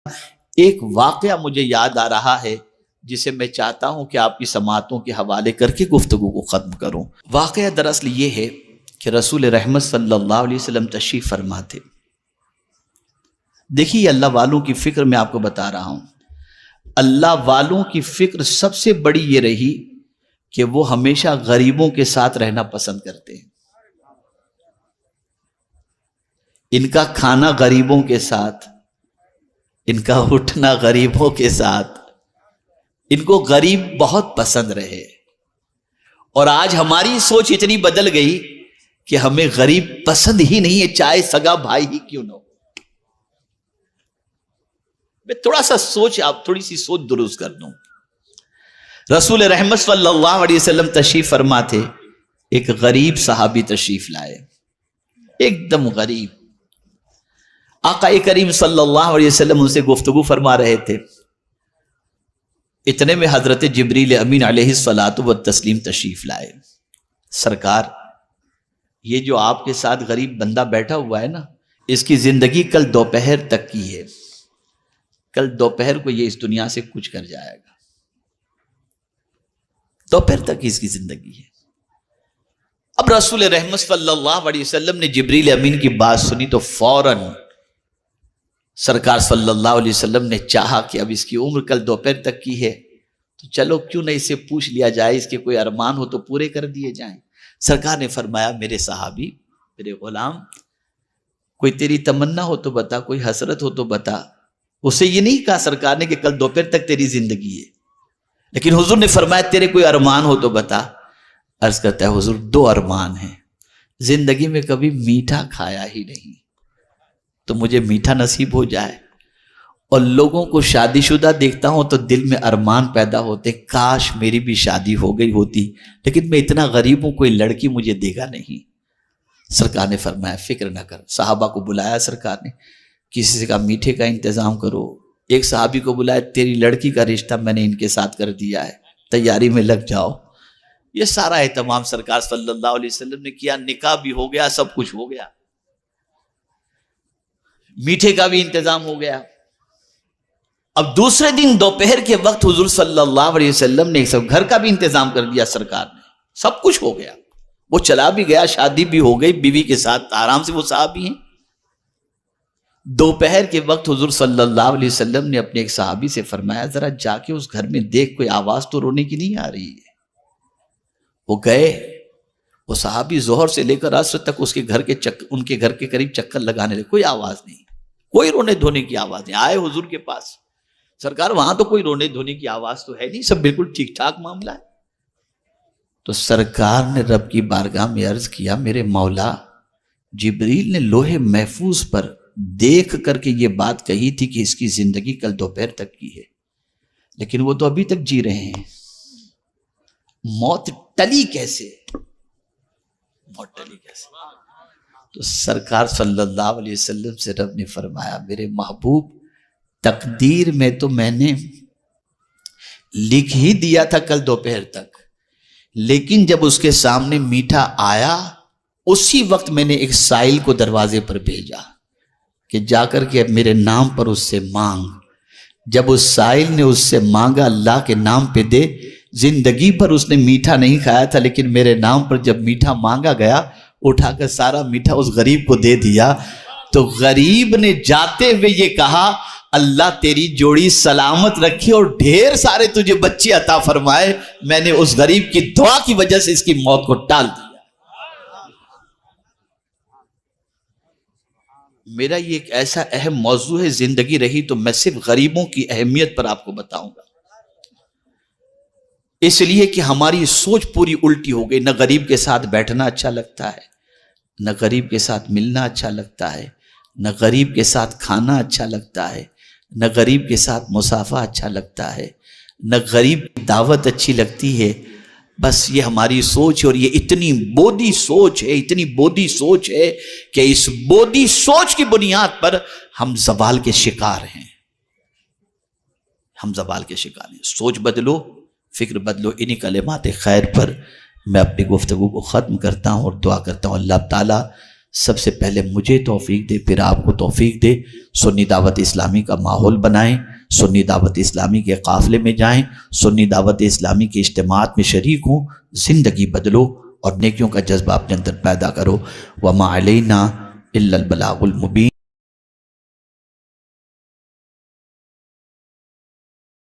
ایک واقعہ مجھے یاد آ رہا ہے جسے میں چاہتا ہوں کہ آپ کی سماعتوں کے حوالے کر کے گفتگو کو ختم کروں۔ واقعہ دراصل یہ ہے کہ رسول رحمت صلی اللہ علیہ وسلم تشریف فرما تھے۔ دیکھیے اللہ والوں کی فکر میں آپ کو بتا رہا ہوں، اللہ والوں کی فکر سب سے بڑی یہ رہی کہ وہ ہمیشہ غریبوں کے ساتھ رہنا پسند کرتے ہیں۔ ان کا کھانا غریبوں کے ساتھ، ان کا اٹھنا غریبوں کے ساتھ، ان کو غریب بہت پسند رہے۔ اور آج ہماری سوچ اتنی بدل گئی کہ ہمیں غریب پسند ہی نہیں ہے، چاہے سگا بھائی ہی کیوں نہ ہو۔ میں تھوڑی سی سوچ درست کر دوں۔ رسول رحمت صلی اللہ علیہ وسلم تشریف فرما تھے، ایک غریب صحابی تشریف لائے، ایک دم غریب۔ آقا کریم صلی اللہ علیہ وسلم ان سے گفتگو فرما رہے تھے، اتنے میں حضرت جبریل امین علیہ الصلاۃ والتسلیم تشریف لائے۔ سرکار، یہ جو آپ کے ساتھ غریب بندہ بیٹھا ہوا ہے نا، اس کی زندگی کل دوپہر تک کی ہے، کل دوپہر کو یہ اس دنیا سے کچھ کر جائے گا، دوپہر تک اس کی زندگی ہے۔ اب رسول رحمت صلی اللہ علیہ وسلم نے جبریل امین کی بات سنی تو فوراً سرکار صلی اللہ علیہ وسلم نے چاہا کہ اب اس کی عمر کل دوپہر تک کی ہے تو چلو کیوں نہ اس سے پوچھ لیا جائے، اس کے کوئی ارمان ہو تو پورے کر دیے جائیں۔ سرکار نے فرمایا، میرے صحابی، میرے غلام، کوئی تیری تمنا ہو تو بتا، کوئی حسرت ہو تو بتا۔ اسے یہ نہیں کہا سرکار نے کہ کل دوپہر تک تیری زندگی ہے، لیکن حضور نے فرمایا تیرے کوئی ارمان ہو تو بتا۔ عرض کرتا ہے حضور، دو ارمان ہیں، زندگی میں کبھی میٹھا کھایا ہی نہیں تو مجھے میٹھا نصیب ہو جائے، اور لوگوں کو شادی شدہ دیکھتا ہوں تو دل میں ارمان پیدا ہوتے، کاش میری بھی شادی ہو گئی ہوتی، لیکن میں اتنا غریب ہوں، کوئی لڑکی مجھے دے گا نہیں۔ سرکار نے فرمایا فکر نہ کر۔ صحابہ کو بلایا سرکار نے، کسی سے کہا میٹھے کا انتظام کرو۔ ایک صحابی کو بلایا، تیری لڑکی کا رشتہ میں نے ان کے ساتھ کر دیا ہے، تیاری میں لگ جاؤ۔ یہ سارا اہتمام سرکار صلی اللہ علیہ وسلم نے کیا، نکاح بھی ہو گیا، سب کچھ ہو گیا، میٹھے کا بھی انتظام ہو گیا۔ اب دوسرے دن دوپہر کے وقت حضور صلی اللہ علیہ وسلم نے سب گھر کا بھی انتظام کر دیا، سرکار نے، سب کچھ ہو گیا، وہ چلا بھی گیا، شادی بھی ہو گئی، بیوی کے ساتھ آرام سے وہ صحابی ہیں۔ دوپہر کے وقت حضور صلی اللہ علیہ وسلم نے اپنے ایک صحابی سے فرمایا، ذرا جا کے اس گھر میں دیکھ، کوئی آواز تو رونے کی نہیں آ رہی ہے۔ وہ گئے، وہ صحابی ظہر سے لے کر عصر تک اس کے گھر کے ان کے گھر کے قریب چکر لگانے لگے، کوئی آواز نہیں، کوئی رونے دھونے کی آواز نہیں۔ آئے حضور کے پاس، سرکار وہاں تو کوئی رونے دھونے کی آواز تو ہے نہیں، سب بالکل ٹھیک ٹھاک معاملہ ہے۔ تو سرکار نے رب کی بارگاہ میں عرض کیا، میرے مولا، جبریل نے لوح محفوظ پر دیکھ کر کے یہ بات کہی تھی کہ اس کی زندگی کل دوپہر تک کی ہے، لیکن وہ تو ابھی تک جی رہے ہیں، موت ٹلی کیسے؟ موت ٹلی کیسے؟ تو سرکار صلی اللہ علیہ وسلم سے رب نے فرمایا، میرے محبوب، تقدیر میں تو میں نے لکھ ہی دیا تھا کل دوپہر تک، لیکن جب اس کے سامنے میٹھا آیا، اسی وقت میں نے ایک سائل کو دروازے پر بھیجا کہ جا کر کے میرے نام پر اس سے مانگ۔ جب اس سائل نے اس سے مانگا، اللہ کے نام پہ دے، زندگی پر اس نے میٹھا نہیں کھایا تھا، لیکن میرے نام پر جب میٹھا مانگا گیا، اٹھا کر سارا میٹھا اس غریب کو دے دیا۔ تو غریب نے جاتے ہوئے یہ کہا، اللہ تیری جوڑی سلامت رکھے اور ڈھیر سارے تجھے بچے عطا فرمائے، میں نے اس غریب کی دعا کی وجہ سے اس کی موت کو ٹال دیا۔ میرا یہ ایک ایسا اہم موضوع ہے، زندگی رہی تو میں صرف غریبوں کی اہمیت پر آپ کو بتاؤں گا، اس لیے کہ ہماری سوچ پوری الٹی ہو گئی۔ نہ غریب کے ساتھ بیٹھنا اچھا لگتا ہے، نہ غریب کے ساتھ ملنا اچھا لگتا ہے، نہ غریب کے ساتھ کھانا اچھا لگتا ہے، نہ غریب کے ساتھ مصافحہ اچھا لگتا ہے، نہ غریب کی دعوت اچھی لگتی ہے۔ بس یہ ہماری سوچ، اور یہ اتنی بودی سوچ ہے، اتنی بودی سوچ ہے کہ اس بودی سوچ کی بنیاد پر ہم زوال کے شکار ہیں، ہم زوال کے شکار ہیں۔ سوچ بدلو، فکر بدلو۔ انہی کلمات خیر پر میں اپنی گفتگو کو ختم کرتا ہوں اور دعا کرتا ہوں اللہ تعالیٰ سب سے پہلے مجھے توفیق دے، پھر آپ کو توفیق دے، سنی دعوت اسلامی کا ماحول بنائیں، سنی دعوت اسلامی کے قافلے میں جائیں، سنی دعوت اسلامی کے اجتماعات میں شریک ہوں، زندگی بدلو اور نیکیوں کا جذبہ اپنے اندر پیدا کرو۔ وَمَا عَلَيْنَا إِلَّا الْبَلَاغُ الْمُبِينُ۔